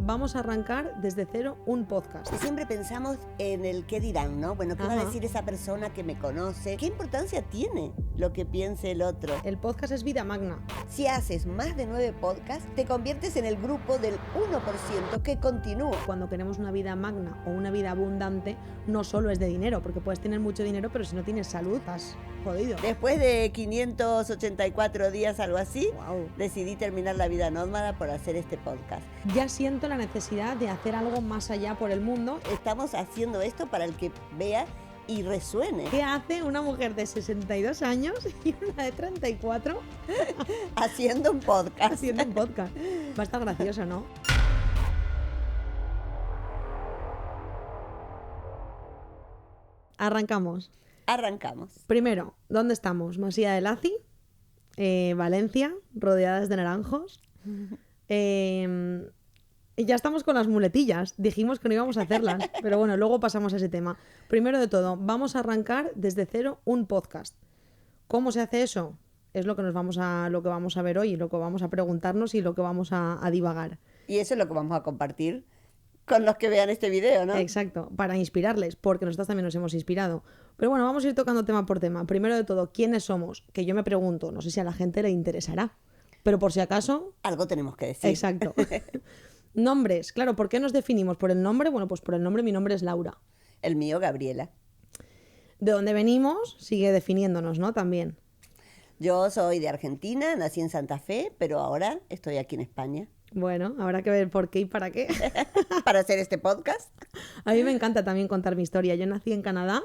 vamos a arrancar desde cero un podcast. Siempre pensamos en el qué dirán, ¿no? Bueno, ¿qué va a decir esa persona que me conoce? ¿Qué importancia tiene lo que piense el otro? El podcast es vida magna. Si haces más de 9 podcasts, te conviertes en el grupo del 1% que continúa. Cuando queremos una vida magna o una vida abundante, no solo es de dinero, porque puedes tener mucho dinero, pero si no tienes salud, estás jodido. Después de 584 días, algo así, Wow. decidí terminar la vida nómada por hacer este podcast. Ya siento la necesidad de hacer algo más allá por el mundo. Estamos haciendo esto para el que vea y resuene. ¿Qué hace una mujer de 62 años y una de 34 Haciendo un podcast. haciendo un podcast? Va a estar gracioso, ¿no? Arrancamos. Arrancamos. Primero, ¿dónde estamos? Masía de Laci, Valencia, rodeadas de naranjos. Y ya estamos con las muletillas. Dijimos que no íbamos a hacerlas, pero bueno, luego pasamos a ese tema. Primero de todo, vamos a arrancar desde cero un podcast. ¿Cómo se hace eso? Es lo que vamos a ver hoy, lo que vamos a preguntarnos y lo que vamos a divagar. Y eso es lo que vamos a compartir con los que vean este video, ¿no? Exacto, para inspirarles, porque nosotros también nos hemos inspirado. Pero bueno, vamos a ir tocando tema por tema. Primero de todo, ¿quiénes somos? Que yo me pregunto, no sé si a la gente le interesará, pero por si acaso... Algo tenemos que decir. Exacto. Nombres, claro, ¿por qué nos definimos? ¿Por el nombre? Bueno, pues por el nombre, mi nombre es Laura. El mío, Gabriela. De dónde venimos sigue definiéndonos, ¿no? También. Yo soy de Argentina, nací en Santa Fe, pero ahora estoy aquí en España. Bueno, habrá que ver por qué y para qué. Para hacer este podcast. A mí me encanta también contar mi historia. Yo nací en Canadá,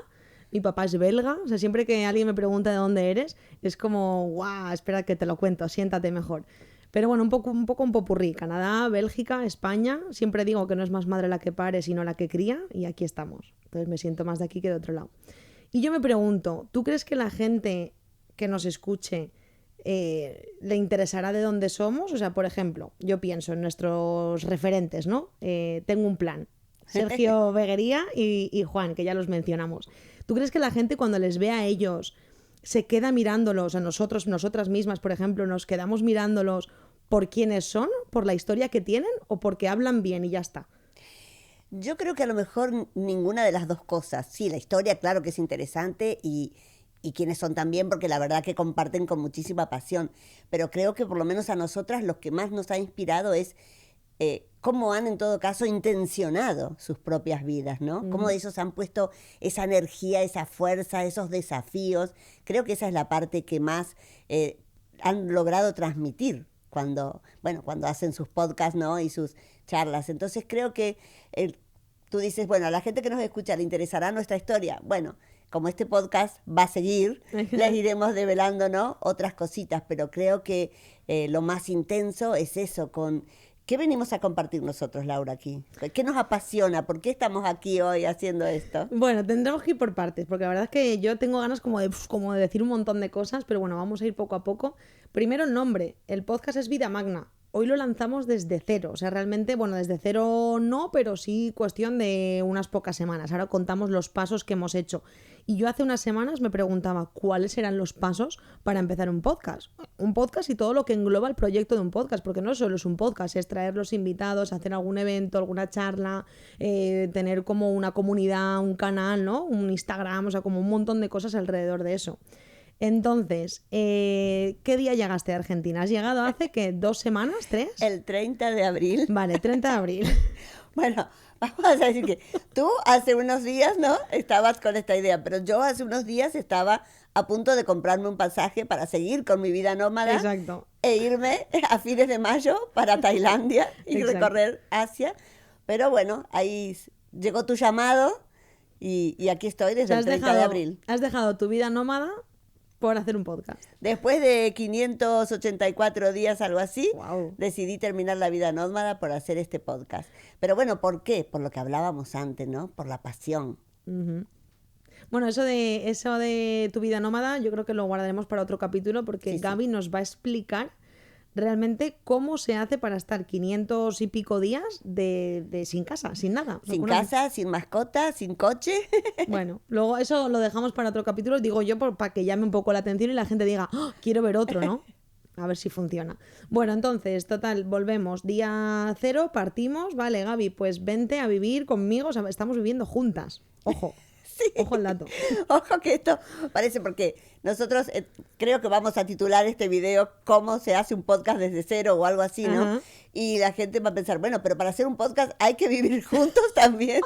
mi papá es belga, o sea, siempre que alguien me pregunta de dónde eres, es como, guau, espera que te lo cuento, siéntate mejor. Pero bueno, un poco un popurrí. Canadá, Bélgica, España. Siempre digo que no es más madre la que pare, sino la que cría, y aquí estamos. Entonces me siento más de aquí que de otro lado. Y yo me pregunto, ¿tú crees que la gente que nos escuche le interesará de dónde somos? O sea, por ejemplo, yo pienso en nuestros referentes, ¿no? Tengo un plan. Sergio Beguería y Juan, que ya los mencionamos. ¿Tú crees que la gente cuando les ve a ellos se queda mirándolos, a nosotros, nosotras mismas, por ejemplo, nos quedamos mirándolos por quiénes son, por la historia que tienen o porque hablan bien y ya está? Yo creo que a lo mejor ninguna de las dos cosas. Sí, la historia, claro que es interesante y quiénes son también, porque la verdad que comparten con muchísima pasión. Pero creo que por lo menos a nosotras lo que más nos ha inspirado es cómo han en todo caso intencionado sus propias vidas, ¿no? Cómo ellos han puesto esa energía, esa fuerza, esos desafíos. Creo que esa es la parte que más han logrado transmitir cuando hacen sus podcasts, ¿no? Y sus charlas. Entonces creo que tú dices, bueno, a la gente que nos escucha le interesará nuestra historia. Bueno, como este podcast va a seguir, les iremos develando, ¿no? Otras cositas, pero creo que lo más intenso es eso, con... ¿Qué venimos a compartir nosotros, Laura, aquí? ¿Qué nos apasiona? ¿Por qué estamos aquí hoy haciendo esto? Bueno, tendremos que ir por partes, porque la verdad es que yo tengo ganas como de decir un montón de cosas, pero bueno, vamos a ir poco a poco. Primero el nombre, el podcast es Vida Magna. Hoy lo lanzamos desde cero, o sea, realmente, bueno, desde cero no, pero sí cuestión de unas pocas semanas. Ahora contamos los pasos que hemos hecho. Y yo hace unas semanas me preguntaba cuáles eran los pasos para empezar un podcast. Un podcast y todo lo que engloba el proyecto de un podcast, porque no solo es un podcast, es traer los invitados, hacer algún evento, alguna charla, tener como una comunidad, un canal, ¿no? Un Instagram, o sea, como un montón de cosas alrededor de eso. Entonces, ¿qué día llegaste a Argentina? ¿Has llegado hace, qué, 2 semanas, 3? El 30 de abril. Vale, 30 de abril. Bueno, vamos a decir que tú hace unos días, ¿no? Estabas con esta idea, pero yo hace unos días estaba a punto de comprarme un pasaje para seguir con mi vida nómada. Exacto. E irme a fines de mayo para Tailandia y Exacto. recorrer Asia. Pero bueno, ahí llegó tu llamado y aquí estoy desde el 30 de abril. Has dejado tu vida nómada por hacer un podcast. Después de 584 días, algo así, Wow. decidí terminar la vida nómada por hacer este podcast. Pero bueno, ¿por qué? Por lo que hablábamos antes, ¿no? Por la pasión. Uh-huh. Bueno, eso de tu vida nómada yo creo que lo guardaremos para otro capítulo porque Sí. Gaby nos va a explicar realmente cómo se hace para estar 500 y pico días de sin casa, sin nada. Sin Una- casa, sin mascota, sin coche. Bueno, luego eso lo dejamos para otro capítulo, digo yo, para que llame un poco la atención y la gente diga, ¡oh, quiero ver otro, ¿no? A ver si funciona. Bueno, entonces, total, volvemos. Día 0, partimos. Vale, Gaby, pues vente a vivir conmigo. O sea, estamos viviendo juntas. Ojo. Sí. Ojo al dato. Ojo que esto parece porque nosotros creo que vamos a titular este video ¿Cómo se hace un podcast desde cero? O algo así, ¿no? Ajá. Y la gente va a pensar, bueno, pero para hacer un podcast hay que vivir juntos también.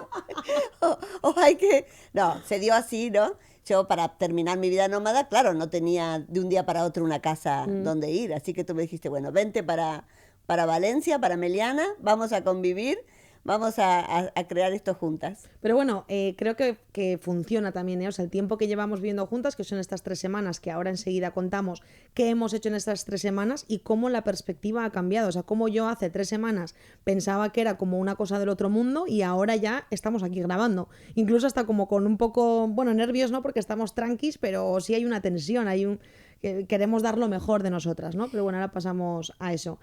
o hay que... No, se dio así, ¿no? Yo para terminar mi vida nómada, claro, no tenía de un día para otro una casa donde ir. Así que tú me dijiste, bueno, vente para Valencia, para Meliana, vamos a convivir, vamos a crear esto juntas. Pero bueno, creo que funciona también, ¿eh? O sea, el tiempo que llevamos viviendo juntas, que son estas 3 semanas, que ahora enseguida contamos qué hemos hecho en estas 3 semanas y cómo la perspectiva ha cambiado. O sea, cómo yo hace 3 semanas pensaba que era como una cosa del otro mundo y ahora ya estamos aquí grabando. Incluso hasta como con un poco, bueno, nervios, ¿no? Porque estamos tranquis, pero sí hay una tensión, que queremos dar lo mejor de nosotras, ¿no? Pero bueno, ahora pasamos a eso.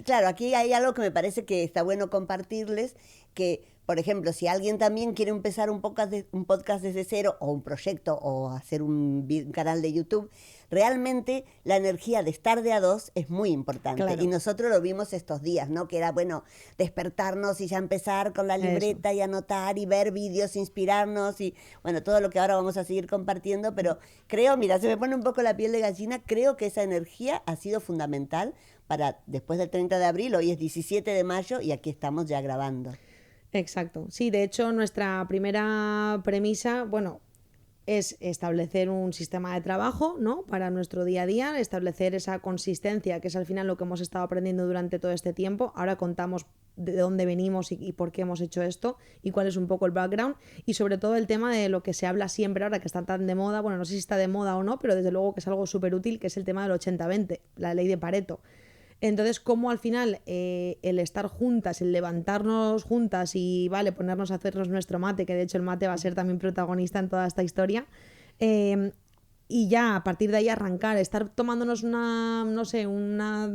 Claro, aquí hay algo que me parece que está bueno compartirles, que, por ejemplo, si alguien también quiere empezar un podcast desde cero, o un proyecto, o hacer un canal de YouTube, realmente la energía de estar de a dos es muy importante. Claro. Y nosotros lo vimos estos días, ¿no? Que era, bueno, despertarnos y ya empezar con la libreta y anotar y ver vídeos, inspirarnos y, bueno, todo lo que ahora vamos a seguir compartiendo, pero creo, mira, se me pone un poco la piel de gallina, creo que esa energía ha sido fundamental para después del 30 de abril, hoy es 17 de mayo y aquí estamos ya grabando. Exacto. Sí, de hecho, nuestra primera premisa, bueno, es establecer un sistema de trabajo, ¿no? Para nuestro día a día, establecer esa consistencia, que es al final lo que hemos estado aprendiendo durante todo este tiempo. Ahora contamos de dónde venimos y por qué hemos hecho esto y cuál es un poco el background y sobre todo el tema de lo que se habla siempre ahora, que está tan de moda, bueno, no sé si está de moda o no, pero desde luego que es algo súper útil, que es el tema del 80-20, la ley de Pareto. Entonces, cómo al final el estar juntas, el levantarnos juntas y, vale, ponernos a hacernos nuestro mate, que de hecho el mate va a ser también protagonista en toda esta historia, y ya a partir de ahí arrancar, estar tomándonos una, no sé, una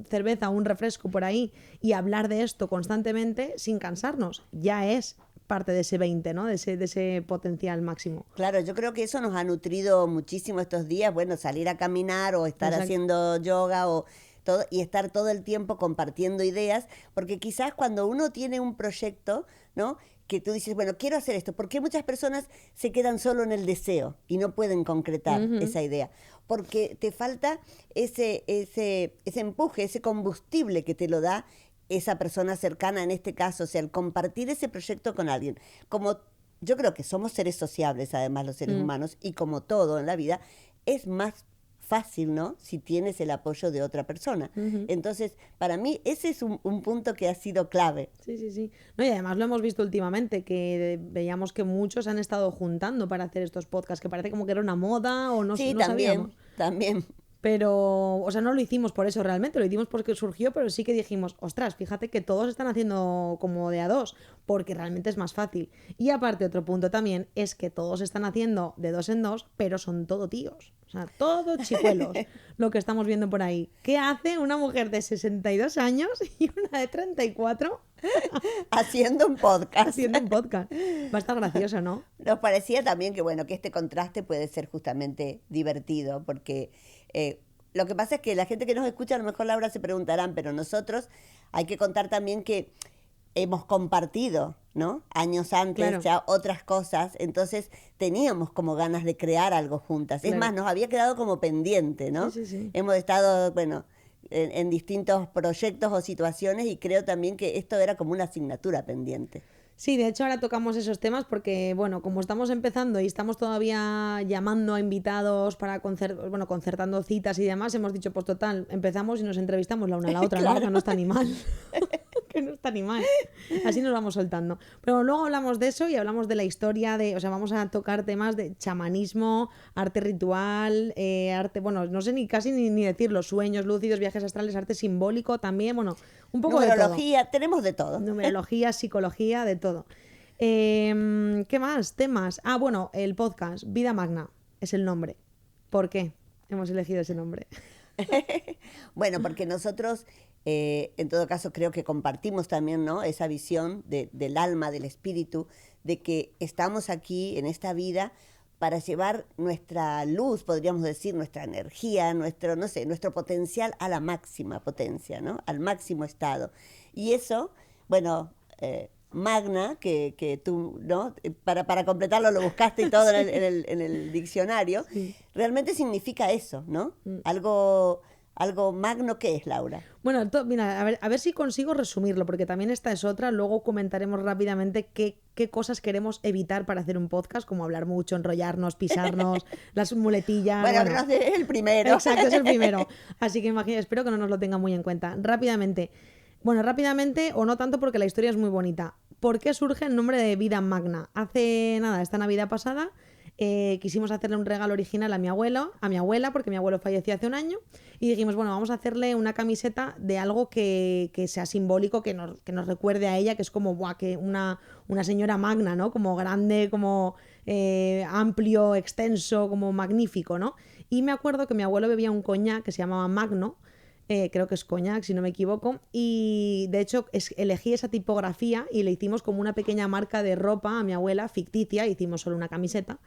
cerveza o un refresco por ahí y hablar de esto constantemente sin cansarnos, ya es parte de ese 20, ¿no? De ese potencial máximo. Claro, yo creo que eso nos ha nutrido muchísimo estos días, bueno, salir a caminar o estar Exacto. haciendo yoga o todo, y estar todo el tiempo compartiendo ideas, porque quizás cuando uno tiene un proyecto, ¿no? Que tú dices, bueno, quiero hacer esto, ¿por qué muchas personas se quedan solo en el deseo y no pueden concretar esa idea? Porque te falta ese empuje, ese combustible que te lo da esa persona cercana, en este caso, o sea, el compartir ese proyecto con alguien. Como yo creo que somos seres sociables, además, los seres humanos, y como todo en la vida, es más fácil, ¿no? Si tienes el apoyo de otra persona. Entonces, para mí, ese es un punto que ha sido clave. Sí, sí, sí. No, y además lo hemos visto últimamente, que veíamos que muchos han estado juntando para hacer estos podcasts, que parece como que era una moda o no, Sí, no también, sabíamos. también. Pero, o sea, no lo hicimos por eso realmente, lo hicimos porque surgió, pero sí que dijimos, ostras, fíjate que todos están haciendo como de a dos, porque realmente es más fácil. Y aparte, otro punto también es que todos están haciendo de dos en dos, pero son todo tíos. O sea, todos chicuelos, lo que estamos viendo por ahí. ¿Qué hace una mujer de 62 años y una de 34 Haciendo un podcast. haciendo un podcast? Va a estar gracioso, ¿no? Nos parecía también que, bueno, que este contraste puede ser justamente divertido, porque lo que pasa es que la gente que nos escucha, a lo mejor Laura se preguntarán, pero nosotros hay que contar también que hemos compartido, ¿no? Años antes Claro. ya otras cosas, entonces teníamos como ganas de crear algo juntas. Es Claro. más, nos había quedado como pendiente, ¿no? Sí, sí, sí. Hemos estado, bueno, en distintos proyectos o situaciones y creo también que esto era como una asignatura pendiente. Sí, de hecho ahora tocamos esos temas porque, bueno, como estamos empezando y estamos todavía llamando a invitados para concertando citas y demás, hemos dicho, pues total, empezamos y nos entrevistamos la una a la otra, ¿no? Claro. Que no está ni mal. Que no está ni mal. Así nos vamos soltando. Pero luego hablamos de eso y hablamos de la historia o sea, vamos a tocar temas de chamanismo, arte ritual, arte, bueno, no sé casi ni decirlo, sueños lúcidos, viajes astrales, arte simbólico también, bueno, un poco de todo. Numerología, tenemos de todo. Numerología, psicología, de todo. ¿Qué más? Temas. Ah, bueno, el podcast, Vida Magna, es el nombre. ¿Por qué hemos elegido ese nombre? Bueno, porque nosotros, en todo caso, creo que compartimos también, ¿no? Esa visión del alma, del espíritu, de que estamos aquí en esta vida para llevar nuestra luz, podríamos decir, nuestra energía, nuestro, no sé, nuestro potencial a la máxima potencia, ¿no? Al máximo estado. Y eso, bueno, magna, que tú, ¿no? Para completarlo lo buscaste y todo Sí. en el diccionario, Sí. realmente significa eso, ¿no? Algo magno, ¿qué es, Laura? Bueno, mira, a ver si consigo resumirlo, porque también esta es otra. Luego comentaremos rápidamente qué cosas queremos evitar para hacer un podcast, como hablar mucho, enrollarnos, pisarnos, las muletillas. Bueno, Bueno, es el primero. exacto, es el primero. Así que espero que no nos lo tengan muy en cuenta. Rápidamente. Bueno, rápidamente o no tanto porque la historia es muy bonita. ¿Por qué surge el nombre de Vida Magna? Hace nada, esta Navidad pasada, quisimos hacerle un regalo original a mi abuela, porque mi abuelo falleció hace un año, y dijimos, bueno, vamos a hacerle una camiseta de algo que sea simbólico, que nos recuerde a ella, que es como buah, que una señora magna, ¿no? Como grande, como amplio, extenso, como magnífico, ¿no? Y me acuerdo que mi abuelo bebía un coñac que se llamaba Magno, creo que es coñac, si no me equivoco, y de hecho elegí esa tipografía y le hicimos como una pequeña marca de ropa a mi abuela, ficticia, hicimos solo una camiseta,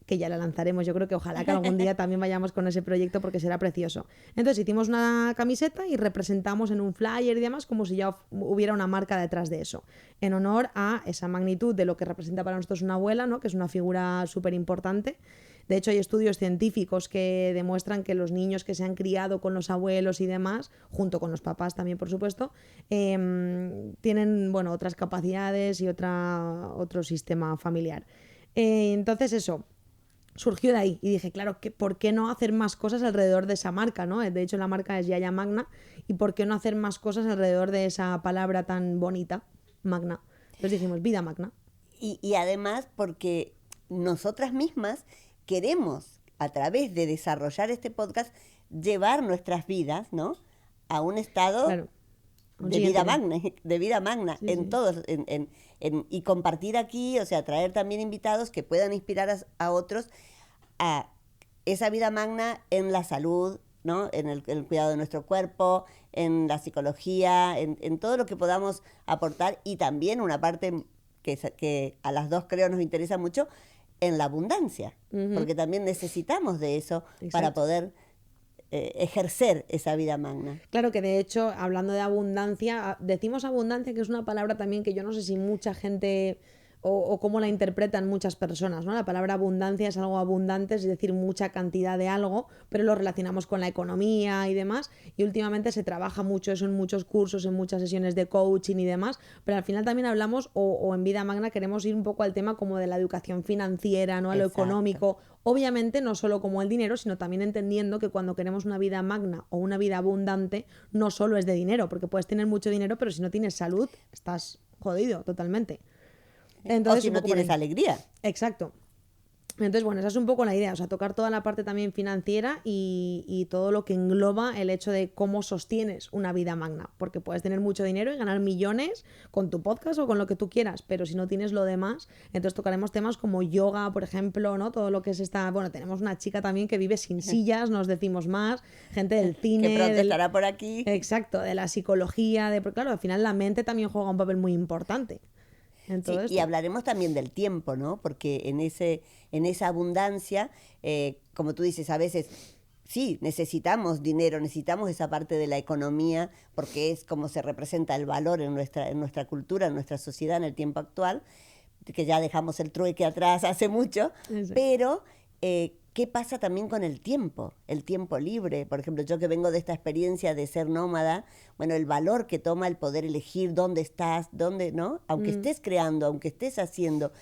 que ya la lanzaremos, yo creo que ojalá que algún día también vayamos con ese proyecto porque será precioso. Entonces hicimos una camiseta y representamos en un flyer y demás como si ya hubiera una marca detrás de eso, en honor a esa magnitud de lo que representa para nosotros una abuela, ¿no? Que es una figura súper importante. De hecho, hay estudios científicos que demuestran que los niños que se han criado con los abuelos y demás, junto con los papás también, por supuesto, tienen, bueno, otras capacidades y otro sistema familiar. Entonces, eso surgió de ahí y dije, claro, ¿por qué no hacer más cosas alrededor de esa marca, ¿no? De hecho, la marca es Yaya Magna, y ¿por qué no hacer más cosas alrededor de esa palabra tan bonita, Magna? Entonces dijimos, Vida Magna. Y además porque nosotras mismas queremos, a través de desarrollar este podcast, llevar nuestras vidas, ¿no? A un estado Claro. de vida magna, de vida magna, Sí, en sí. todos, y compartir aquí, o sea, traer también invitados que puedan inspirar a otros a esa vida magna en la salud, ¿no? En el cuidado de nuestro cuerpo, en la psicología, en todo lo que podamos aportar, y también una parte que a las dos creo nos interesa mucho, en la abundancia, porque también necesitamos de eso para Exacto. poder ejercer esa vida magna. Claro que de hecho, hablando de abundancia, decimos abundancia, que es una palabra también que yo no sé si mucha gente o cómo la interpretan muchas personas, ¿no? La palabra abundancia es algo abundante, es decir, mucha cantidad de algo, pero lo relacionamos con la economía y demás, y últimamente se trabaja mucho eso en muchos cursos, en muchas sesiones de coaching y demás, pero al final también hablamos, o en Vida Magna queremos ir un poco al tema como de la educación financiera, ¿no? A lo Exacto. económico, obviamente no solo como el dinero, sino también entendiendo que cuando queremos una vida magna o una vida abundante, no solo es de dinero, porque puedes tener mucho dinero, pero si no tienes salud, estás jodido totalmente. Entonces, O si un no poco por tienes ahí. alegría. Exacto. Entonces, bueno, esa es un poco la idea, o sea, tocar toda la parte también financiera y todo lo que engloba el hecho de cómo sostienes una vida magna, porque puedes tener mucho dinero y ganar millones con tu podcast o con lo que tú quieras, pero si no tienes lo demás, entonces tocaremos temas como yoga, por ejemplo, ¿no? Todo lo que es bueno, tenemos una chica también que vive sin sillas, nos decimos más, gente del cine, Que pronto estará por aquí. exacto, de la psicología, porque claro, al final la mente también juega un papel muy importante en todo Sí, y esto. hablaremos también del tiempo, ¿no? Porque en esa abundancia, como tú dices, a veces sí, necesitamos dinero, necesitamos esa parte de la economía, porque es como se representa el valor en nuestra cultura, en nuestra sociedad, en el tiempo actual, que ya dejamos el trueque atrás hace mucho, Exacto. pero ¿qué pasa también con el tiempo libre? Por ejemplo, yo que vengo de esta experiencia de ser nómada, bueno, el valor que toma el poder elegir dónde estás, dónde, ¿no? Aunque estés creando, aunque estés haciendo,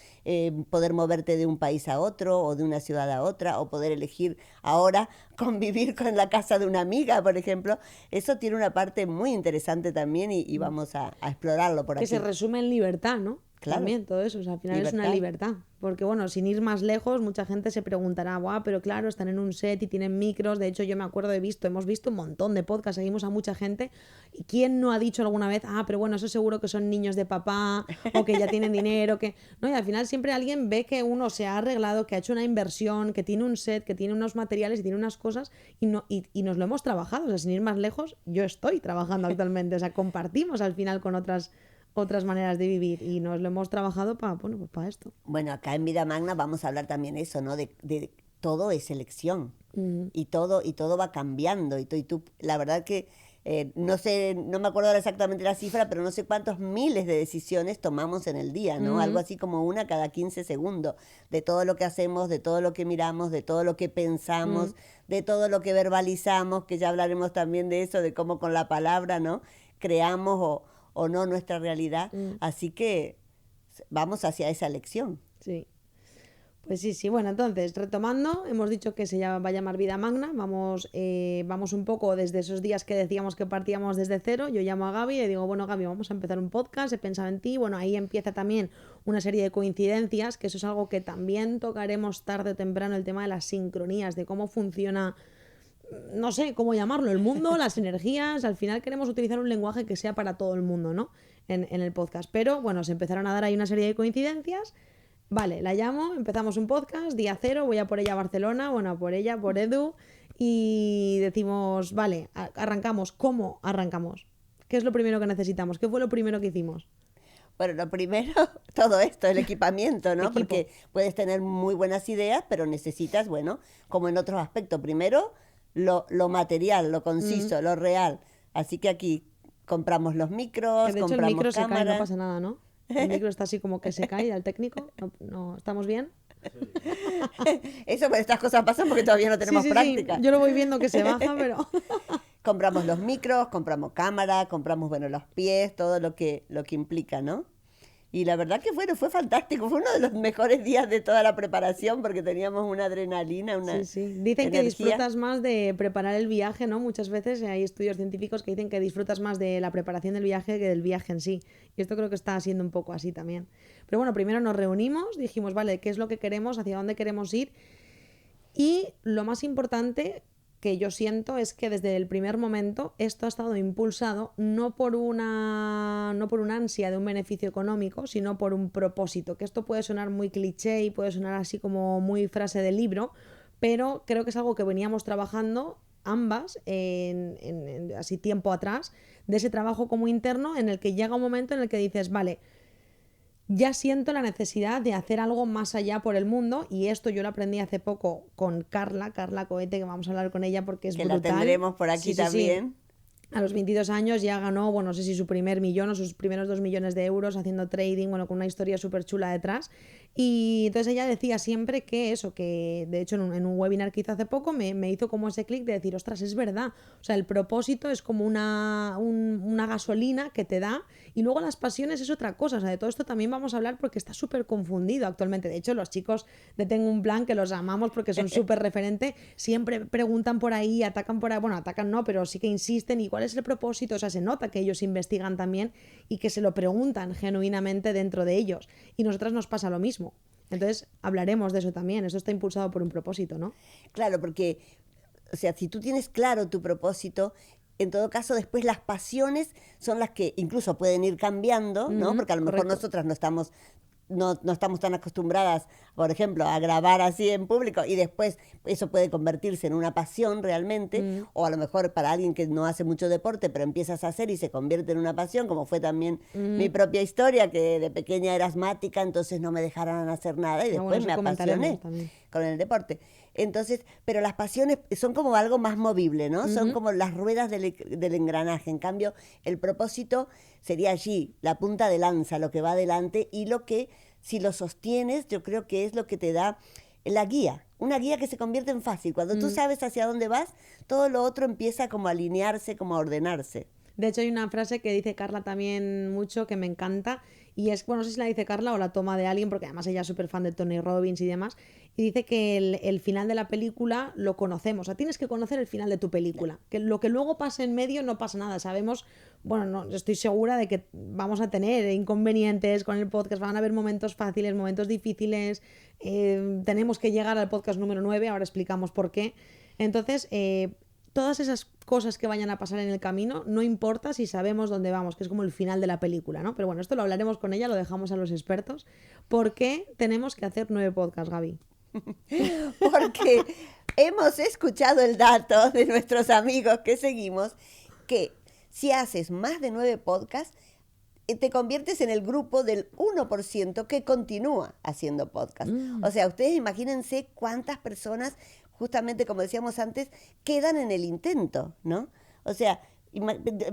poder moverte de un país a otro o de una ciudad a otra, o poder elegir ahora convivir con la casa de una amiga, por ejemplo, eso tiene una parte muy interesante también y vamos a explorarlo por Que aquí. se resume en libertad, ¿no? Claro. También todo eso, o sea, al final es una libertad. Porque bueno, sin ir más lejos, mucha gente se preguntará, guau, pero claro, están en un set y tienen micros. De hecho, yo me acuerdo, hemos visto un montón de podcasts, seguimos a mucha gente. ¿Y quién no ha dicho alguna vez, pero bueno, eso seguro que son niños de papá, o que ya tienen dinero, que. No, y al final siempre alguien ve que uno se ha arreglado, que ha hecho una inversión, que tiene un set, que tiene unos materiales y tiene unas cosas, y nos lo hemos trabajado. O sea, sin ir más lejos, yo estoy trabajando actualmente. O sea, compartimos al final con otras otras maneras de vivir y nos lo hemos trabajado para, bueno, pues para esto. Bueno, acá en Vida Magna vamos a hablar también eso, ¿no? De todo es elección y todo va cambiando y tú, la verdad que no sé, no me acuerdo ahora exactamente la cifra, pero no sé cuántos miles de decisiones tomamos en el día, ¿no? Algo así como una cada 15 segundos, de todo lo que hacemos, de todo lo que miramos, de todo lo que pensamos, de todo lo que verbalizamos, que ya hablaremos también de eso, de cómo con la palabra, ¿no? Creamos o no nuestra realidad. Así que vamos hacia esa elección. Sí. Pues sí. Bueno, entonces, retomando, hemos dicho que va a llamar Vida Magna. Vamos un poco desde esos días que decíamos que partíamos desde cero. Yo llamo a Gaby y le digo, bueno, Gaby, vamos a empezar un podcast, he pensado en ti. Bueno, ahí empieza también una serie de coincidencias, que eso es algo que también tocaremos tarde o temprano, el tema de las sincronías, de cómo funciona, no sé cómo llamarlo, el mundo, las energías. Al final queremos utilizar un lenguaje que sea para todo el mundo, ¿no? En el podcast. Pero bueno, se empezaron a dar ahí una serie de coincidencias. Vale, la llamo, empezamos un podcast, día cero, voy a por ella a Barcelona, bueno, a por ella, por Edu, y decimos, vale, arrancamos. ¿Cómo arrancamos? ¿Qué es lo primero que necesitamos? ¿Qué fue lo primero que hicimos? Bueno, lo primero, todo esto, el equipamiento, ¿no? Porque puedes tener muy buenas ideas, pero necesitas, bueno, como en otros aspectos, primero lo material, lo conciso, lo real. Así que aquí compramos los micros, que de hecho compramos el micro cámaras. se cae, no pasa nada, ¿no? El micro está así como que se cae al técnico. No, ¿estamos bien? Eso, pues estas cosas pasan porque todavía no tenemos práctica. Sí. Yo lo voy viendo que se baja, pero... Compramos los micros, compramos cámara, compramos, bueno, los pies, todo lo que implica, ¿no? Y la verdad que bueno, fue fantástico, fue uno de los mejores días de toda la preparación porque teníamos una adrenalina, una Dicen energía. que disfrutas más de preparar el viaje, ¿no? Muchas veces hay estudios científicos que dicen que disfrutas más de la preparación del viaje que del viaje en sí. Y esto creo que está siendo un poco así también. Pero bueno, primero nos reunimos, dijimos, vale, ¿qué es lo que queremos? ¿Hacia dónde queremos ir? Y lo más importante que yo siento es que desde el primer momento esto ha estado impulsado no por una ansia de un beneficio económico, sino por un propósito, que esto puede sonar muy cliché y puede sonar así como muy frase de libro, pero creo que es algo que veníamos trabajando ambas así tiempo atrás, de ese trabajo como interno en el que llega un momento en el que dices, vale, ya siento la necesidad de hacer algo más allá por el mundo, y esto yo lo aprendí hace poco con Carla Cohete, que vamos a hablar con ella porque es brutal. Que la tendremos por aquí también. Sí. A los 22 años ya ganó, bueno, no sé si su primer millón o sus primeros 2 millones de euros haciendo trading, bueno, con una historia súper chula detrás. Y entonces ella decía siempre que eso, que de hecho en un webinar que hizo hace poco me hizo como ese clic de decir, ostras, es verdad. O sea, el propósito es como una gasolina que te da, y luego las pasiones es otra cosa. O sea, de todo esto también vamos a hablar porque está súper confundido actualmente. De hecho, los chicos de Tengo un Plan, que los amamos porque son súper referente, siempre preguntan por ahí, atacan por ahí, bueno, atacan no, pero sí que insisten, ¿y cuál es el propósito? O sea, se nota que ellos investigan también y que se lo preguntan genuinamente dentro de ellos. Y nosotras nos pasa lo mismo. Entonces, hablaremos de eso también. Eso está impulsado por un propósito, ¿no? Claro, porque, o sea, si tú tienes claro tu propósito, en todo caso, después las pasiones son las que incluso pueden ir cambiando, ¿no? Porque a lo mejor nosotras no estamos tan acostumbradas, por ejemplo, a grabar así en público, y después eso puede convertirse en una pasión realmente, o a lo mejor para alguien que no hace mucho deporte, pero empiezas a hacer y se convierte en una pasión, como fue también mi propia historia, que de pequeña era asmática, entonces no me dejaran hacer nada y después me apasioné con el deporte. Entonces, pero las pasiones son como algo más movible, ¿no? Son como las ruedas del engranaje. En cambio, el propósito sería allí, la punta de lanza, lo que va adelante, y lo que, si lo sostienes, yo creo que es lo que te da la guía. Una guía que se convierte en fácil. Cuando tú sabes hacia dónde vas, todo lo otro empieza como a alinearse, como a ordenarse. De hecho, hay una frase que dice Carla también mucho, que me encanta, y es, bueno, no sé si la dice Carla o la toma de alguien, porque además ella es súper fan de Tony Robbins y demás, y dice que el final de la película lo conocemos. O sea, tienes que conocer el final de tu película, que lo que luego pase en medio no pasa nada. Sabemos, bueno, no, estoy segura de que vamos a tener inconvenientes con el podcast, van a haber momentos fáciles, momentos difíciles, tenemos que llegar al podcast número 9, ahora explicamos por qué. Entonces, todas esas cosas que vayan a pasar en el camino, no importa si sabemos dónde vamos, que es como el final de la película, ¿no? Pero bueno, esto lo hablaremos con ella, lo dejamos a los expertos. ¿Por qué tenemos que hacer 9 podcasts, Gaby? Porque hemos escuchado el dato de nuestros amigos que seguimos, que si haces más de 9 podcasts, te conviertes en el grupo del 1% que continúa haciendo podcast. O sea, ustedes imagínense cuántas personas, justamente como decíamos antes, quedan en el intento, ¿no? O sea,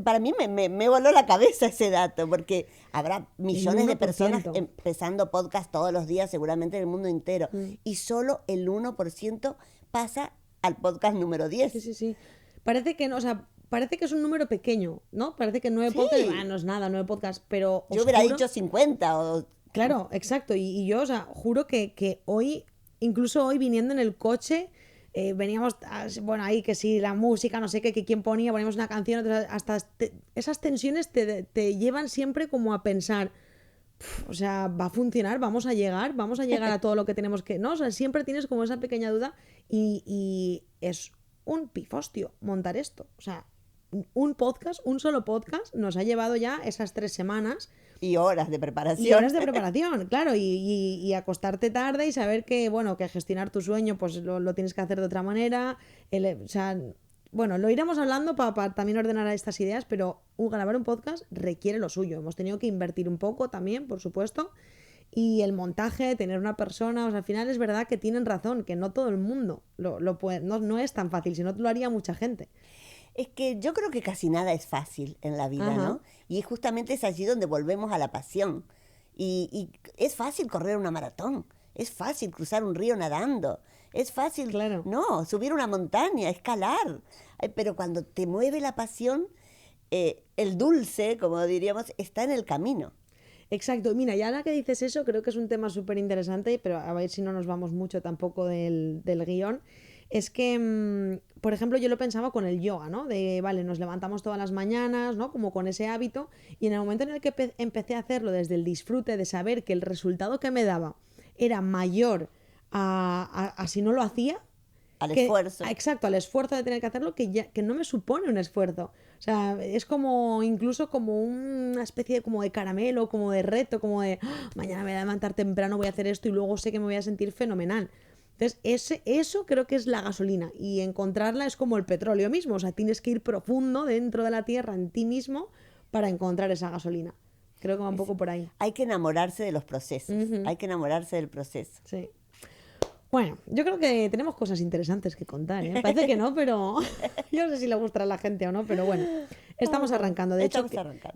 para mí me voló la cabeza ese dato, porque habrá millones de personas empezando podcast todos los días, seguramente en el mundo entero, y solo el 1% pasa al podcast número 10. Sí, sí, sí. Parece que no, o sea, parece que es un número pequeño, ¿no? Parece que 9 podcasts, no es nada, 9 podcasts, pero yo hubiera dicho 50 o... Claro, exacto, y yo, o sea, juro que hoy, incluso hoy viniendo en el coche, veníamos, bueno, ahí que sí, la música, no sé qué, que quién ponía, poníamos una canción, hasta esas tensiones te llevan siempre como a pensar, o sea, va a funcionar, vamos a llegar a todo lo que tenemos que, ¿no? O sea, siempre tienes como esa pequeña duda y es un pifostio montar esto, o sea, un solo podcast nos ha llevado ya esas 3 semanas. Y horas de preparación. Y horas de preparación, claro, y acostarte tarde y saber que, bueno, que gestionar tu sueño pues lo tienes que hacer de otra manera. O sea, bueno, lo iremos hablando para también ordenar estas ideas, pero grabar un podcast requiere lo suyo. Hemos tenido que invertir un poco también, por supuesto, y el montaje, tener una persona, o sea, al final es verdad que tienen razón, que no todo el mundo lo puede, no es tan fácil, si no lo haría mucha gente. Es que yo creo que casi nada es fácil en la vida, ¿no? Y justamente es allí donde volvemos a la pasión. Y es fácil correr una maratón, es fácil cruzar un río nadando, es fácil, claro, no, subir una montaña, escalar. Pero cuando te mueve la pasión, el dulce, como diríamos, está en el camino. Exacto, mira, y ahora que dices eso, creo que es un tema súper interesante, pero a ver si no nos vamos mucho tampoco del guión. Es que, por ejemplo, yo lo pensaba con el yoga, ¿no? De, vale, nos levantamos todas las mañanas, ¿no? Como con ese hábito, y en el momento en el que empecé a hacerlo desde el disfrute de saber que el resultado que me daba era mayor a si no lo hacía, al esfuerzo. Exacto, al esfuerzo de tener que hacerlo, que no me supone un esfuerzo. O sea, es como, incluso como una especie de, como de caramelo, como de reto, como de, mañana me voy a levantar temprano, voy a hacer esto y luego sé que me voy a sentir fenomenal. Entonces, eso creo que es la gasolina, y encontrarla es como el petróleo mismo, o sea, tienes que ir profundo dentro de la tierra, en ti mismo, para encontrar esa gasolina. Creo que va un poco por ahí. Hay que enamorarse de los procesos, hay que enamorarse del proceso. Sí. Bueno, yo creo que tenemos cosas interesantes que contar, ¿eh? Parece que no, pero yo no sé si le gustará a la gente o no, pero bueno, estamos arrancando. De hecho,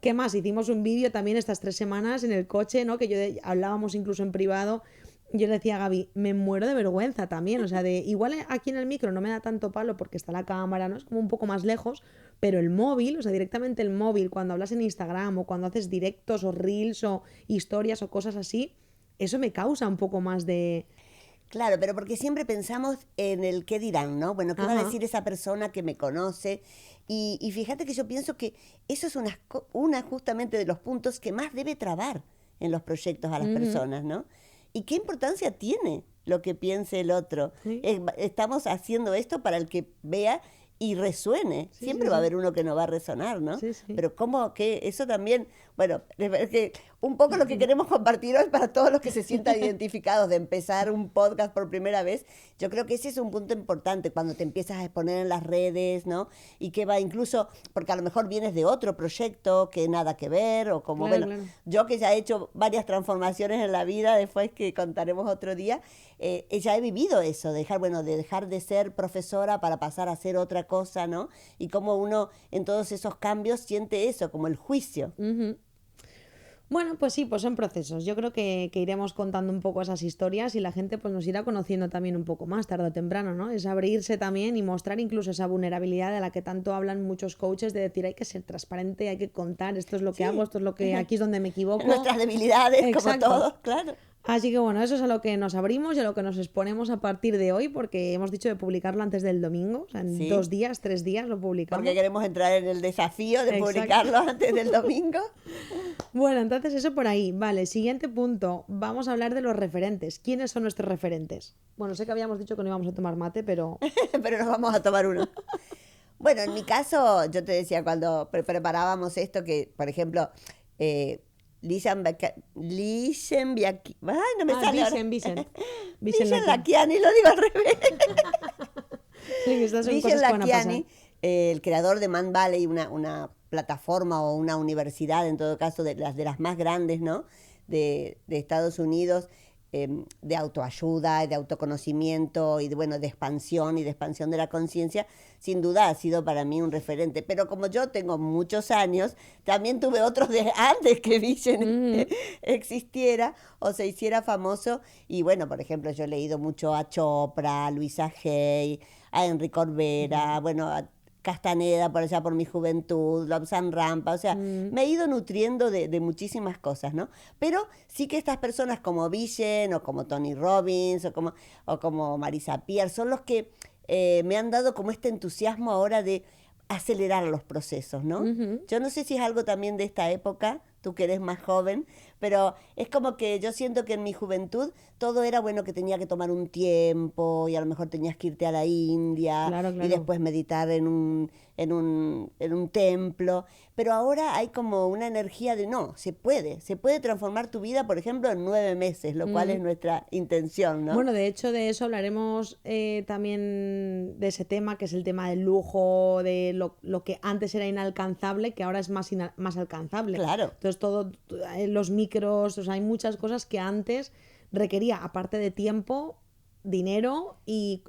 ¿qué más? Hicimos un vídeo también estas 3 semanas en el coche, ¿no? Que hablábamos incluso en privado. Yo le decía a Gaby, me muero de vergüenza también, o sea, igual aquí en el micro no me da tanto palo porque está la cámara, ¿no? Es como un poco más lejos, pero el móvil, o sea, directamente el móvil, cuando hablas en Instagram o cuando haces directos o reels o historias o cosas así, eso me causa un poco más de... Claro, pero porque siempre pensamos en el qué dirán, ¿no? Bueno, ¿qué va a decir esa persona que me conoce? Y fíjate que yo pienso que eso es una justamente de los puntos que más debe trabar en los proyectos a las personas, ¿no? ¿Y qué importancia tiene lo que piense el otro? Sí. Estamos haciendo esto para el que vea y resuene. Sí, siempre va a haber uno que no va a resonar, ¿no? Sí, sí. Pero ¿cómo que eso también? Bueno, es que un poco lo que queremos compartir hoy para todos los que se sientan identificados de empezar un podcast por primera vez, yo creo que ese es un punto importante cuando te empiezas a exponer en las redes, ¿no? Y que va incluso, porque a lo mejor vienes de otro proyecto que nada que ver, o como, claro, bueno, claro. Yo que ya he hecho varias transformaciones en la vida, después que contaremos otro día, ya he vivido eso, de dejar de ser profesora para pasar a ser otra cosa, ¿no? Y cómo uno en todos esos cambios siente eso, como el juicio. Bueno, pues sí, pues son procesos. Yo creo que iremos contando un poco esas historias y la gente pues nos irá conociendo también un poco más tarde o temprano, ¿no? Es abrirse también y mostrar incluso esa vulnerabilidad de la que tanto hablan muchos coaches, de decir hay que ser transparente, hay que contar, esto es lo que hago, esto es lo que, aquí es donde me equivoco. Nuestras debilidades, Exacto. como todos, claro. Así que bueno, eso es a lo que nos abrimos y a lo que nos exponemos a partir de hoy, porque hemos dicho de publicarlo antes del domingo, o sea, en 2 días, 3 días lo publicamos. Porque queremos entrar en el desafío de publicarlo antes del domingo. Bueno, entonces eso por ahí. Vale, siguiente punto. Vamos a hablar de los referentes. ¿Quiénes son nuestros referentes? Bueno, sé que habíamos dicho que no íbamos a tomar mate, pero... pero nos vamos a tomar uno. Bueno, en mi caso, yo te decía cuando preparábamos esto que, por ejemplo... Vishen Lakiani, lo digo al revés. Sí, Vishen Lakiani, el creador de Man Valley, una plataforma o una universidad, en todo caso, de las más grandes, ¿no? De Estados Unidos, de autoayuda, de autoconocimiento y bueno, de expansión y de expansión de la conciencia, sin duda ha sido para mí un referente. Pero como yo tengo muchos años, también tuve otros de antes que Vision existiera o se hiciera famoso. Y bueno, por ejemplo, yo he leído mucho a Chopra, a Luisa Hay, a Enrique Corbera, bueno, a Castaneda por allá por mi juventud, Lobsang Rampa, o sea, me he ido nutriendo de muchísimas cosas, ¿no? Pero sí que estas personas como Vision o como Tony Robbins o como Marisa Peer son los que me han dado como este entusiasmo ahora de acelerar los procesos, ¿no? Yo no sé si es algo también de esta época, tú que eres más joven, pero es como que yo siento que en mi juventud todo era bueno, que tenía que tomar un tiempo y a lo mejor tenías que irte a la India y después meditar en un templo, pero ahora hay como una energía de no, se puede transformar tu vida, por ejemplo, en 9 meses, lo cual es nuestra intención, ¿no? Bueno, de hecho de eso hablaremos también de ese tema, que es el tema del lujo, de lo que antes era inalcanzable, que ahora es más alcanzable. Claro. Entonces todo, los micros, o sea, hay muchas cosas que antes requería, aparte de tiempo, dinero y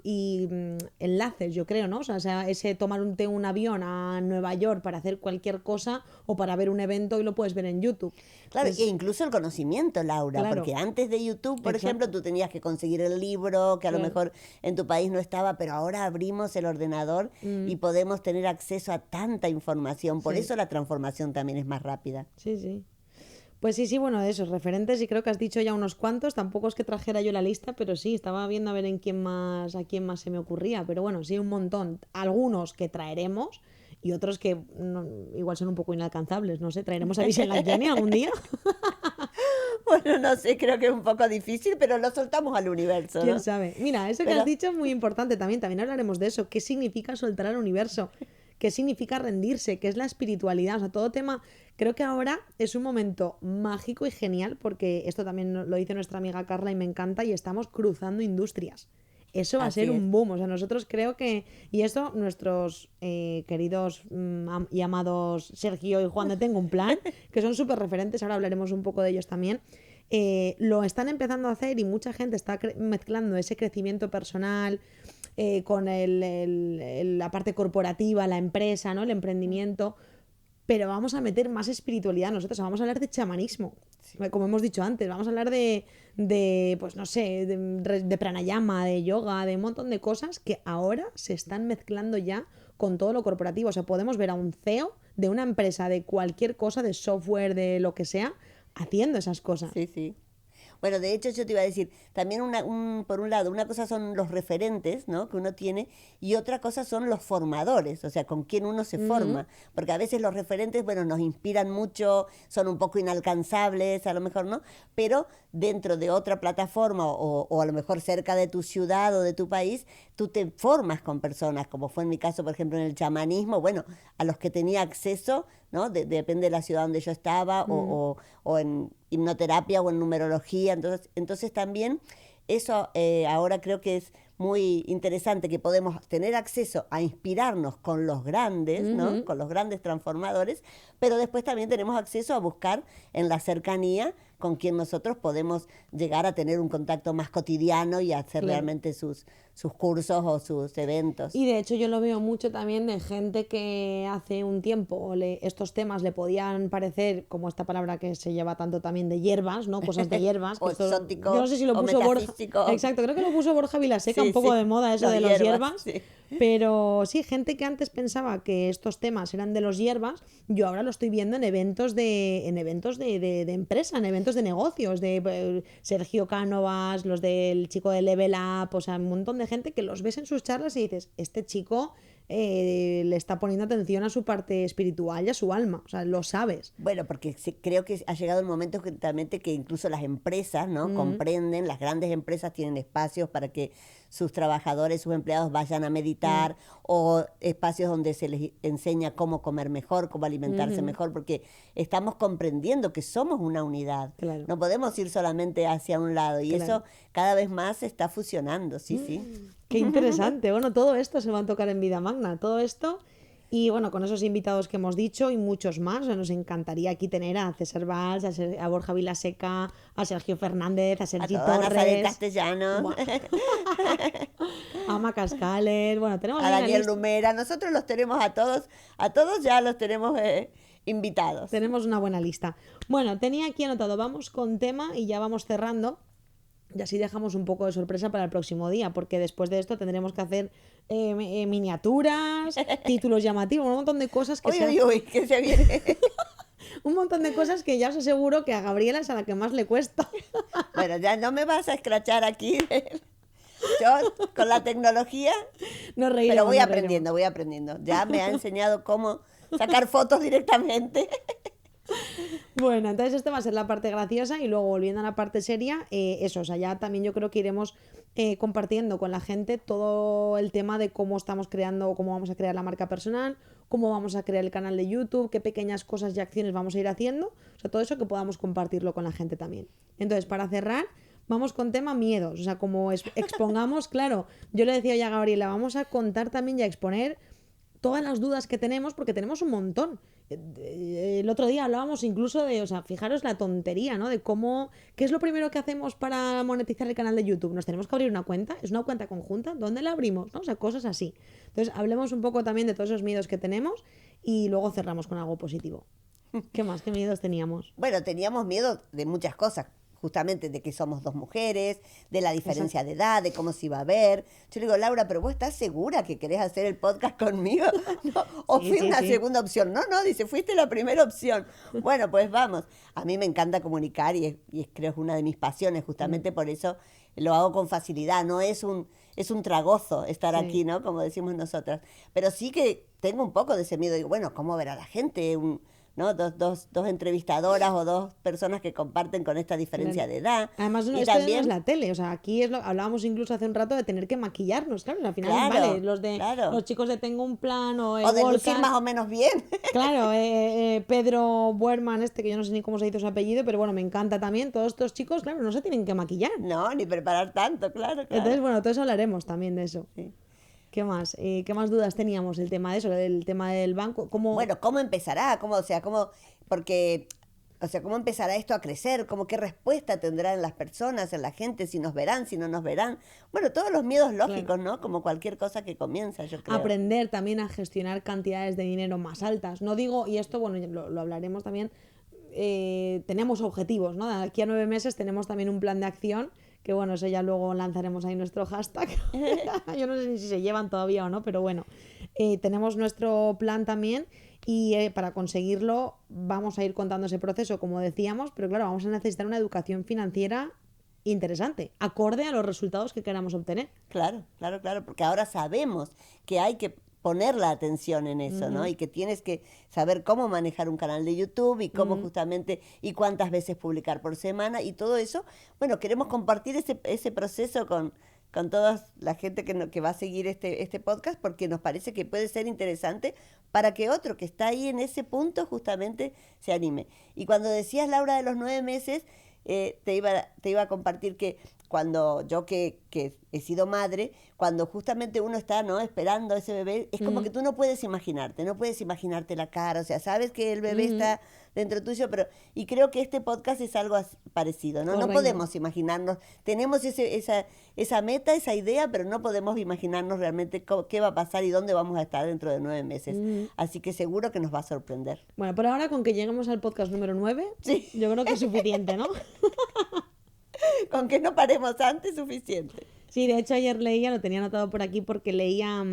enlaces, yo creo, ¿no? O sea, ese tomar un avión a Nueva York para hacer cualquier cosa o para ver un evento y lo puedes ver en YouTube. Claro, Entonces, e incluso el conocimiento, Laura, claro. porque antes de YouTube, por Exacto. ejemplo, tú tenías que conseguir el libro, que a lo Claro. mejor en tu país no estaba, pero ahora abrimos el ordenador y podemos tener acceso a tanta información. Por Sí. eso la transformación también es más rápida. Sí, sí. Pues sí, bueno, de esos referentes, y creo que has dicho ya unos cuantos, tampoco es que trajera yo la lista, pero sí, estaba viendo a ver a quién más se me ocurría, pero bueno, sí, un montón, algunos que traeremos y otros que igual son un poco inalcanzables, no sé, traeremos a Vishen Lakhiani algún día. Bueno, no sé, creo que es un poco difícil, pero lo soltamos al universo, ¿no? ¿Quién sabe? Mira, eso que Pero- has dicho es muy importante también hablaremos de eso, qué significa soltar al universo, qué significa rendirse, qué es la espiritualidad, o sea, todo tema, creo que ahora es un momento mágico y genial, porque esto también lo dice nuestra amiga Carla y me encanta, y estamos cruzando industrias. Eso va a Así ser es. un boom, o sea, nosotros creo que, y esto nuestros queridos y amados Sergio y Juan de Tengo un Plan, que son súper referentes, ahora hablaremos un poco de ellos también, lo están empezando a hacer y mucha gente está mezclando ese crecimiento personal con la parte corporativa, la empresa, ¿no? El emprendimiento, pero vamos a meter más espiritualidad nosotros, vamos a hablar de chamanismo, como hemos dicho antes, vamos a hablar de pues no sé, de pranayama, de yoga, de un montón de cosas que ahora se están mezclando ya con todo lo corporativo. O sea, podemos ver a un CEO de una empresa, de cualquier cosa, de software, de lo que sea, haciendo esas cosas. Sí, sí. Bueno, de hecho yo te iba a decir, también por un lado, una cosa son los referentes, ¿no? Que uno tiene, y otra cosa son los formadores, o sea, con quién uno se forma. Porque a veces los referentes, bueno, nos inspiran mucho, son un poco inalcanzables, a lo mejor, ¿no? Pero dentro de otra plataforma o a lo mejor cerca de tu ciudad o de tu país, tú te formas con personas, como fue en mi caso, por ejemplo, en el chamanismo, bueno, a los que tenía acceso, ¿no? Depende de la ciudad donde yo estaba o en hipnoterapia o en numerología. Entonces también eso ahora creo que es muy interesante, que podemos tener acceso a inspirarnos con los grandes, ¿no? Con los grandes transformadores, pero después también tenemos acceso a buscar en la cercanía con quien nosotros podemos llegar a tener un contacto más cotidiano y hacer Claro. realmente sus cursos o sus eventos. Y de hecho yo lo veo mucho también de gente que hace un tiempo estos temas le podían parecer, como esta palabra que se lleva tanto también de hierbas, ¿no? Cosas de hierbas. O que esto- exótico, yo no sé si lo o puso Borja. metafísico. Exacto, creo que lo puso Borja Vilaseca, Sí, un poco sí, de moda eso las de los hierbas. sí. Pero sí, gente que antes pensaba que estos temas eran de los hierbas, yo ahora lo estoy viendo en eventos de empresa, en eventos de negocios, de Sergio Cánovas, los del chico de Level Up, o sea, un montón de gente que los ves en sus charlas y dices, este chico le está poniendo atención a su parte espiritual y a su alma, o sea, lo sabes. Bueno, porque creo que ha llegado el momento justamente que incluso las empresas, ¿no? Comprenden, las grandes empresas tienen espacios para que sus trabajadores, sus empleados vayan a meditar o espacios donde se les enseña cómo comer mejor, cómo alimentarse mejor, porque estamos comprendiendo que somos una unidad. Claro. No podemos ir solamente hacia un lado y Claro. eso cada vez más se está fusionando, sí, sí. Qué interesante. Bueno, todo esto se va a tocar en Vida Magna, todo esto Y bueno, con esos invitados que hemos dicho y muchos más, o sea, nos encantaría aquí tener a César Valls, a Borja Vilaseca, a Sergio Fernández, a A Sergi toda Ana Fabián Torres, Castellanos, buah, a Ama Cascales. Bueno, tenemos a ahí una Daniel lista. Lumera. Nosotros los tenemos a todos ya los tenemos invitados. Tenemos una buena lista. Bueno, tenía aquí anotado, vamos con tema y ya vamos cerrando. Y así dejamos un poco de sorpresa para el próximo día, porque después de esto tendremos que hacer miniaturas, títulos llamativos, un montón de cosas que Uy, que se viene. un montón de cosas que ya os aseguro que a Gabriela es a la que más le cuesta. Bueno, ya no me vas a escrachar aquí. Yo con la tecnología, Nos pero reiremos, voy nos aprendiendo, reiremos. voy aprendiendo. Ya me ha enseñado cómo sacar fotos directamente. Bueno, entonces esta va a ser la parte graciosa y luego volviendo a la parte seria, eso, o sea, ya también yo creo que iremos compartiendo con la gente todo el tema de cómo estamos creando o cómo vamos a crear la marca personal, cómo vamos a crear el canal de YouTube, qué pequeñas cosas y acciones vamos a ir haciendo, o sea, todo eso que podamos compartirlo con la gente también. Entonces, para cerrar, vamos con tema miedos, o sea, como expongamos, claro, yo le decía ya a Gabriela, vamos a contar también y a exponer todas las dudas que tenemos, porque tenemos un montón. El otro día hablábamos incluso de, o sea, fijaros la tontería, ¿no? De cómo, ¿qué es lo primero que hacemos para monetizar el canal de YouTube? Nos tenemos que abrir una cuenta, es una cuenta conjunta, ¿dónde la abrimos? ¿No? O sea, cosas así. Entonces, hablemos un poco también de todos esos miedos que tenemos y luego cerramos con algo positivo. ¿Qué más? ¿Qué miedos teníamos? Bueno, teníamos miedo de muchas cosas, justamente de que somos dos mujeres, de la diferencia de edad, de cómo se iba a ver. Yo le digo, Laura, ¿pero vos estás segura que querés hacer el podcast conmigo? No, o Sí, fui sí, una sí. segunda opción. No, no, dice, fuiste la primera opción. Bueno, pues vamos. A mí me encanta comunicar creo es una de mis pasiones, justamente por eso lo hago con facilidad. No es un tragozo estar Sí. aquí, ¿no? Como decimos nosotras. Pero sí que tengo un poco de ese miedo. Digo, bueno, ¿cómo verá la gente? ¿No? Dos entrevistadoras o dos personas que comparten con esta diferencia Claro. de edad. Además, no, Y esto ya no es también, la tele, o sea, aquí es lo hablábamos incluso hace un rato de tener que maquillarnos, claro, al final claro, vale, claro. los chicos de Tengo un Plan o O de lucir Wallcast, más o menos bien. claro, Pedro Buerman, que yo no sé ni cómo se dice su apellido, pero bueno, me encanta también, todos estos chicos, claro, no se tienen que maquillar. No, ni preparar tanto, claro, Entonces, claro. bueno, todos hablaremos también de eso. Sí. ¿Qué más? ¿Qué más dudas teníamos? El tema de eso, el tema del banco, ¿cómo? Bueno, ¿cómo empezará? Porque, o sea, ¿cómo empezará esto a crecer? ¿Qué respuesta tendrán las personas, en la gente, si nos verán, si no nos verán? Bueno, todos los miedos lógicos, ¿no? Como cualquier cosa que comienza, yo creo. Aprender también a gestionar cantidades de dinero más altas. No digo, y esto, bueno, lo hablaremos también, tenemos objetivos, ¿no? De aquí a 9 meses tenemos también un plan de acción, que bueno, eso ya luego lanzaremos ahí nuestro hashtag. Yo no sé ni si se llevan todavía o no, pero bueno, tenemos nuestro plan también y para conseguirlo vamos a ir contando ese proceso, como decíamos, pero claro, vamos a necesitar una educación financiera interesante, acorde a los resultados que queramos obtener. Claro, claro, claro, porque ahora sabemos que hay que poner la atención en eso, ¿no? Y que tienes que saber cómo manejar un canal de YouTube y cómo justamente, y cuántas veces publicar por semana y todo eso. Bueno, queremos compartir ese proceso con toda la gente que va a seguir este podcast porque nos parece que puede ser interesante para que otro que está ahí en ese punto justamente se anime. Y cuando decías, Laura, de los 9 meses, te iba a compartir que cuando yo que he sido madre, cuando justamente uno está, ¿no?, esperando a ese bebé, es como que tú no puedes imaginarte la cara, o sea, sabes que el bebé está dentro tuyo, y creo que este podcast es algo parecido, ¿no? No Correcto. podemos imaginarnos, tenemos esa meta, esa idea, pero no podemos imaginarnos realmente qué va a pasar y dónde vamos a estar dentro de 9 meses. Así que seguro que nos va a sorprender. Bueno, por ahora con que lleguemos al podcast número 9, Sí. yo creo que es suficiente, ¿no? Con que no paremos antes, suficiente. Sí, de hecho ayer leía, lo tenía anotado por aquí porque leía,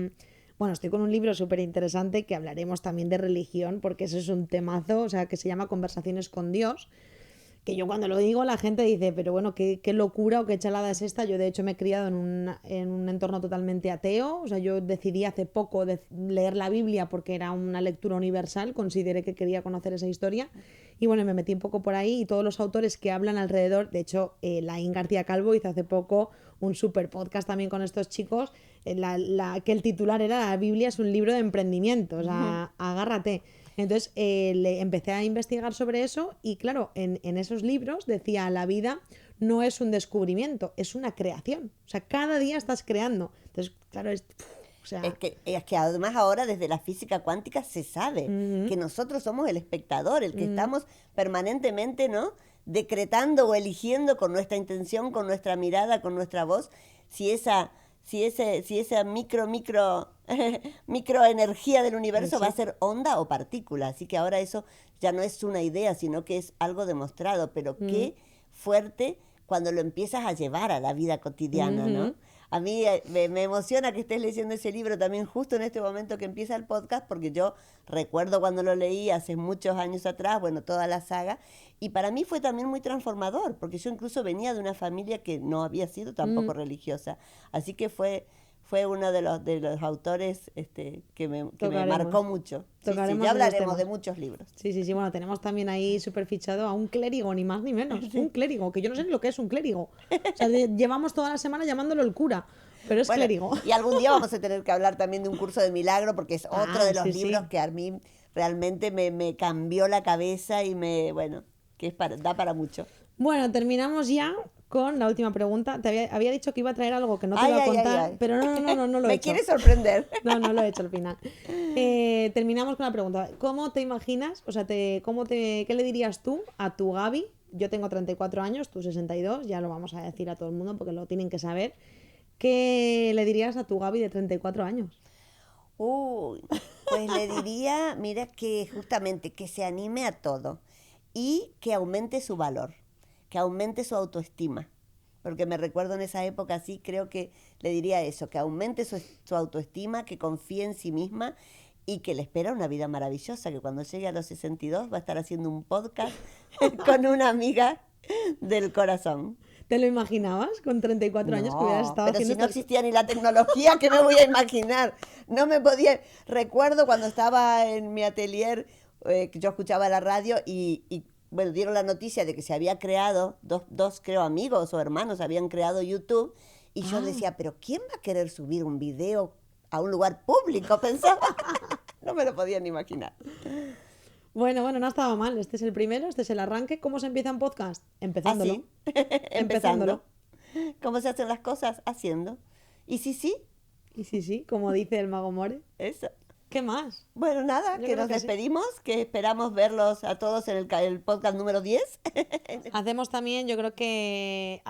bueno, estoy con un libro súper interesante que hablaremos también de religión, porque eso es un temazo, o sea, que se llama Conversaciones con Dios, que yo cuando lo digo la gente dice, pero bueno, qué locura o qué chalada es esta. Yo de hecho me he criado en un entorno totalmente ateo, o sea, yo decidí hace poco leer la Biblia porque era una lectura universal, consideré que quería conocer esa historia y bueno, me metí un poco por ahí y todos los autores que hablan alrededor, de hecho, Laín García Calvo hizo hace poco un super podcast también con estos chicos, que el titular era La Biblia es un libro de emprendimiento, o sea, agárrate. Entonces empecé a investigar sobre eso y claro, en esos libros decía la vida no es un descubrimiento, es una creación. O sea, cada día estás creando. Entonces, claro, O sea, Es que además ahora desde la física cuántica se sabe que nosotros somos el espectador, el que estamos permanentemente, ¿no?, decretando o eligiendo con nuestra intención, con nuestra mirada, con nuestra voz, si esa microenergía del universo va a ser onda o partícula. Así que ahora eso ya no es una idea, sino que es algo demostrado. Pero qué fuerte cuando lo empiezas a llevar a la vida cotidiana, ¿no? A mí me emociona que estés leyendo ese libro también justo en este momento que empieza el podcast, porque yo recuerdo cuando lo leí hace muchos años atrás, bueno, toda la saga, y para mí fue también muy transformador, porque yo incluso venía de una familia que no había sido tampoco religiosa, así que fue uno de los autores que me marcó mucho. Sí, ya hablaremos de muchos libros. Sí, bueno, tenemos también ahí súper fichado a un clérigo, ni más ni menos, un clérigo, que yo no sé ni lo que es un clérigo. O sea, llevamos toda la semana llamándolo el cura, pero es clérigo. Y algún día vamos a tener que hablar también de un curso de milagro, porque es otro de los libros que a mí realmente me cambió la cabeza y da para mucho. Bueno, terminamos ya con la última pregunta. Había dicho que iba a traer algo que no te iba a contar, pero no lo he hecho. Me quieres sorprender. No lo he hecho al final. Terminamos con la pregunta. ¿Cómo te imaginas, o sea, qué le dirías tú a tu Gaby? Yo tengo 34 años, tú 62, ya lo vamos a decir a todo el mundo porque lo tienen que saber. ¿Qué le dirías a tu Gaby de 34 años? Uy, pues le diría, mira, que justamente que se anime a todo y que aumente su valor, que aumente su autoestima, porque me recuerdo en esa época así, creo que le diría eso, que aumente su autoestima, que confíe en sí misma y que le espera una vida maravillosa, que cuando llegue a los 62 va a estar haciendo un podcast con una amiga del corazón. ¿Te lo imaginabas con 34 años que hubieras estado haciendo? Pero si no existía ni la tecnología, ¿qué me voy a imaginar? No me podía... Recuerdo cuando estaba en mi atelier, que yo escuchaba la radio y bueno, dieron la noticia de que se había creado, dos creo amigos o hermanos habían creado YouTube, y yo decía, pero ¿quién va a querer subir un video a un lugar público? Pensaba, no me lo podía ni imaginar. Bueno, no estaba mal. Este es el primero, este es el arranque. ¿Cómo se empieza un podcast? Empezándolo. ¿Ah, sí? Empezándolo. ¿Cómo se hacen las cosas? Haciendo. ¿Y sí? Y sí, como dice el Mago More. Eso. ¿Qué más? Bueno, nada, que nos despedimos, que esperamos verlos a todos en el podcast número 10. Hacemos también, yo creo que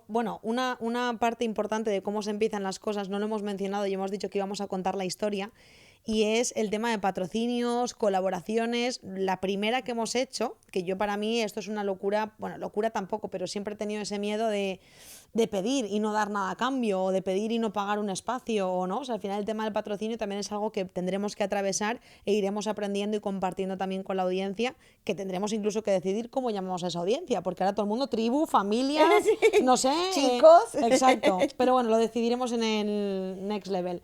bueno, una parte importante de cómo se empiezan las cosas, no lo hemos mencionado y hemos dicho que íbamos a contar la historia, y es el tema de patrocinios, colaboraciones. La primera que hemos hecho, que yo para mí esto es una locura, bueno, locura tampoco, pero siempre he tenido ese miedo de pedir y no dar nada a cambio, o de pedir y no pagar un espacio, o no. O sea, al final el tema del patrocinio también es algo que tendremos que atravesar e iremos aprendiendo y compartiendo también con la audiencia, que tendremos incluso que decidir cómo llamamos a esa audiencia, porque ahora todo el mundo, tribu, familia, sí, no sé. Chicos. Exacto. Pero bueno, lo decidiremos en el next level.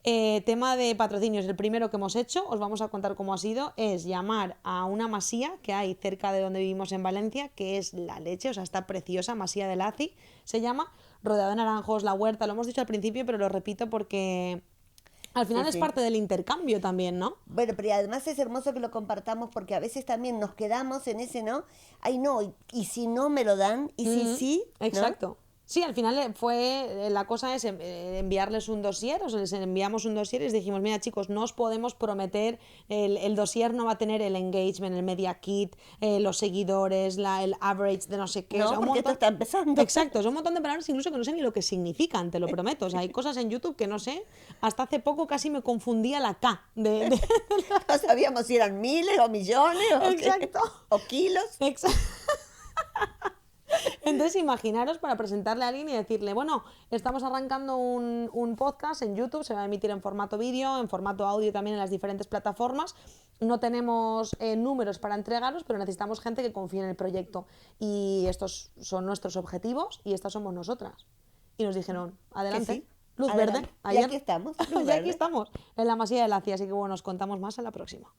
Tema de patrocinios, el primero que hemos hecho, os vamos a contar cómo ha sido, es llamar a una masía que hay cerca de donde vivimos en Valencia, que es la leche, o sea, está preciosa, Masía de Laci, se llama, rodeado de naranjos, la huerta, lo hemos dicho al principio, pero lo repito porque al final es parte del intercambio también, ¿no? Bueno, pero además es hermoso que lo compartamos, porque a veces también nos quedamos en ese, ¿no? Ay, no, y si no me lo dan, y si sí, ¿no? Exacto. Sí, al final la cosa es enviarles un dossier, o sea, les enviamos un dossier y les dijimos, mira chicos, no os podemos prometer, el dossier no va a tener el engagement, el media kit, los seguidores, el average de no sé qué. No, o sea, porque esto está empezando. Exacto, son un montón de palabras incluso que no sé ni lo que significan, te lo prometo. O sea, hay cosas en YouTube que no sé, hasta hace poco casi me confundía la K. No sabíamos si eran miles o millones Exacto. O kilos. Exacto. Entonces imaginaros para presentarle a alguien y decirle, bueno, estamos arrancando un podcast en YouTube, se va a emitir en formato vídeo, en formato audio también en las diferentes plataformas, no tenemos números para entregaros, pero necesitamos gente que confíe en el proyecto, y estos son nuestros objetivos y estas somos nosotras. Y nos dijeron, adelante, sí, luz adelante. verde. Ayer, y aquí estamos. Y aquí estamos, en la Masía de Laci, así que bueno, os contamos más en la próxima.